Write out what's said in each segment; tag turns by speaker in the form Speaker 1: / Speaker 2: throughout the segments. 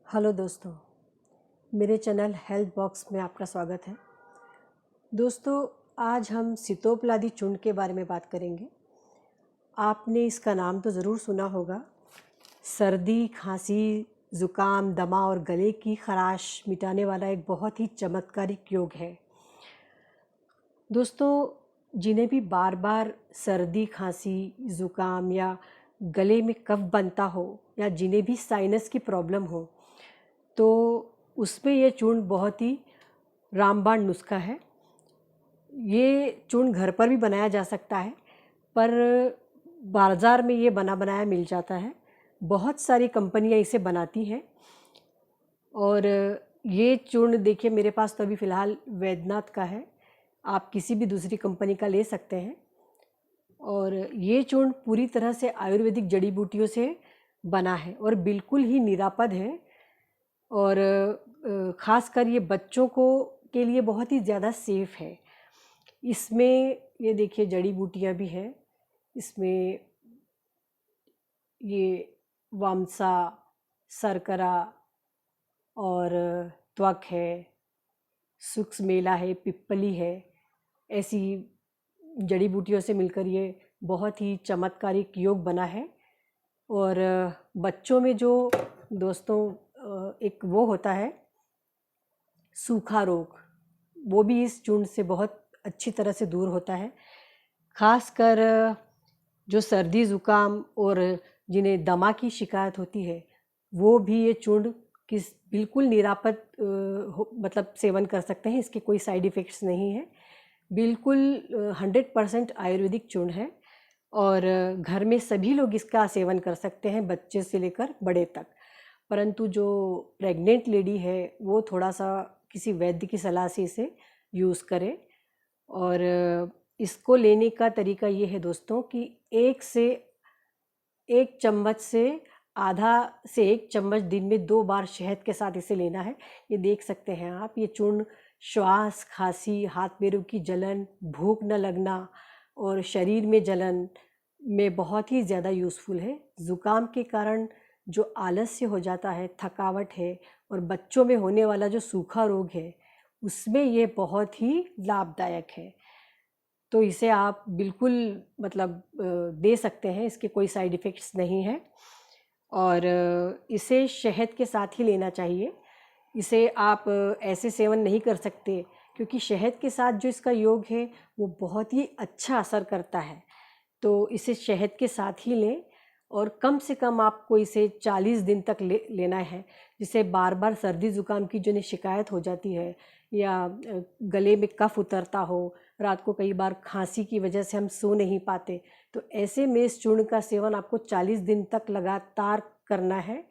Speaker 1: Hello दोस्तों, मेरे channel health box में आपका स्वागत है। दोस्तों, आज हम सीतोपलादी चूर्ण के बारे में बात करेंगे। आपने इसका नाम तो ज़रूर सुना होगा। सर्दी, खांसी, ज़ुकाम, दमा और गले की खराश मिटाने वाला एक बहुत ही चमत्कारिक योग है। दोस्तों, जिन्हें भी बार बार सर्दी, खांसी, ज़ुकाम या गले में कफ बनता हो या जिन्हें भी साइनस की प्रॉब्लम हो, तो उसमें ये चूर्ण बहुत ही रामबाण नुस्खा है। ये चूर्ण घर पर भी बनाया जा सकता है, पर बाज़ार में ये बना बनाया मिल जाता है। बहुत सारी कंपनियां इसे बनाती हैं और ये चूर्ण देखिए, मेरे पास तो अभी फ़िलहाल वैद्यनाथ का है। आप किसी भी दूसरी कंपनी का ले सकते हैं। और ये चूर्ण पूरी तरह से आयुर्वेदिक जड़ी बूटियों से बना है और बिल्कुल ही निरापद है। और ख़ासकर ये बच्चों को के लिए बहुत ही ज़्यादा सेफ़ है। इसमें ये देखिए जड़ी बूटियाँ भी हैं। इसमें ये वामसा, सरकरा और त्वक है, सुक्समेला है, पिप्पली है। ऐसी जड़ी बूटियों से मिलकर ये बहुत ही चमत्कारिक योग बना है। और बच्चों में जो दोस्तों एक वो होता है सूखा रोग, वो भी इस चूर्ण से बहुत अच्छी तरह से दूर होता है। खासकर जो सर्दी ज़ुकाम और जिन्हें दमा की शिकायत होती है, वो भी ये चूर्ण किस बिल्कुल निरापद मतलब सेवन कर सकते हैं। इसके कोई साइड इफ़ेक्ट्स नहीं है। बिल्कुल 100% आयुर्वेदिक चूर्ण है और घर में सभी लोग इसका सेवन कर सकते हैं, बच्चे से लेकर बड़े तक। परंतु जो प्रेग्नेंट लेडी है, वो थोड़ा सा किसी वैद्य की सलाह से इसे यूज़ करें। और इसको लेने का तरीका ये है दोस्तों कि 1 चम्मच से आधा से 1 चम्मच दिन में 2 बार शहद के साथ इसे लेना है। ये देख सकते हैं आप, ये चूर्ण श्वास, खांसी, हाथ पैरों की जलन, भूख न लगना और शरीर में जलन में बहुत ही ज़्यादा यूज़फुल है। ज़ुकाम के कारण जो आलस्य हो जाता है, थकावट है और बच्चों में होने वाला जो सूखा रोग है, उसमें ये बहुत ही लाभदायक है। तो इसे आप बिल्कुल मतलब दे सकते हैं, इसके कोई साइड इफ़ेक्ट्स नहीं हैं। और इसे शहद के साथ ही लेना चाहिए। इसे आप ऐसे सेवन नहीं कर सकते, क्योंकि शहद के साथ जो इसका योग है वो बहुत ही अच्छा असर करता है। तो इसे शहद के साथ ही लें और कम से कम आपको इसे 40 दिन तक लेना है। जिससे बार बार सर्दी ज़ुकाम की जो शिकायत हो जाती है या गले में कफ उतरता हो, रात को कई बार खांसी की वजह से हम सो नहीं पाते, तो ऐसे में इस चूर्ण का सेवन आपको 40 दिन तक लगातार करना है।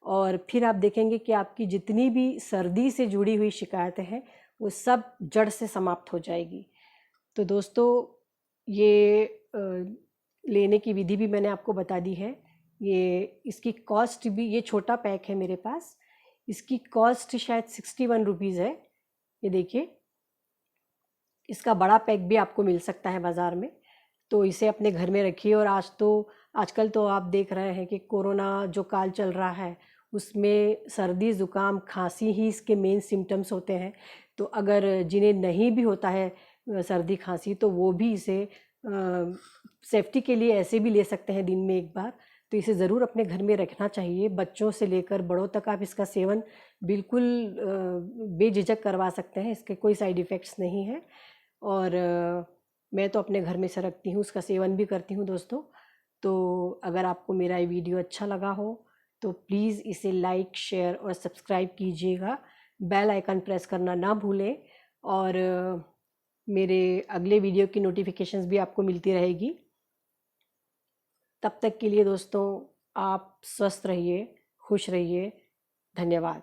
Speaker 1: और फिर आप देखेंगे कि आपकी जितनी भी सर्दी से जुड़ी हुई शिकायतें हैं, वो सब जड़ से समाप्त हो जाएगी। तो दोस्तों, ये लेने की विधि भी मैंने आपको बता दी है। ये इसकी कॉस्ट भी, ये छोटा पैक है मेरे पास, इसकी कॉस्ट शायद 61 रुपीज़ है। ये देखिए, इसका बड़ा पैक भी आपको मिल सकता है बाज़ार में। तो इसे अपने घर में रखिए। और आजकल तो आप देख रहे हैं कि कोरोना जो काल चल रहा है, उसमें सर्दी, ज़ुकाम, खांसी ही इसके मेन सिम्टम्स होते हैं। तो अगर जिन्हें नहीं भी होता है सर्दी, खांसी, तो वो भी इसे सेफ्टी के लिए ऐसे भी ले सकते हैं दिन में 1 बार। तो इसे ज़रूर अपने घर में रखना चाहिए। बच्चों से लेकर बड़ों तक आप इसका सेवन बिल्कुल बेझिझक करवा सकते हैं। इसके कोई साइड इफ़ेक्ट्स नहीं हैं। और मैं तो अपने घर में से रखती हूँ, उसका सेवन भी करती हूँ दोस्तों। तो अगर आपको मेरा ये वीडियो अच्छा लगा हो तो प्लीज़ इसे लाइक, शेयर और सब्सक्राइब कीजिएगा। बेल आइकन प्रेस करना ना भूलें। और मेरे अगले वीडियो की नोटिफिकेशंस भी आपको मिलती रहेगी। तब तक के लिए दोस्तों, आप स्वस्थ रहिए, खुश रहिए। धन्यवाद।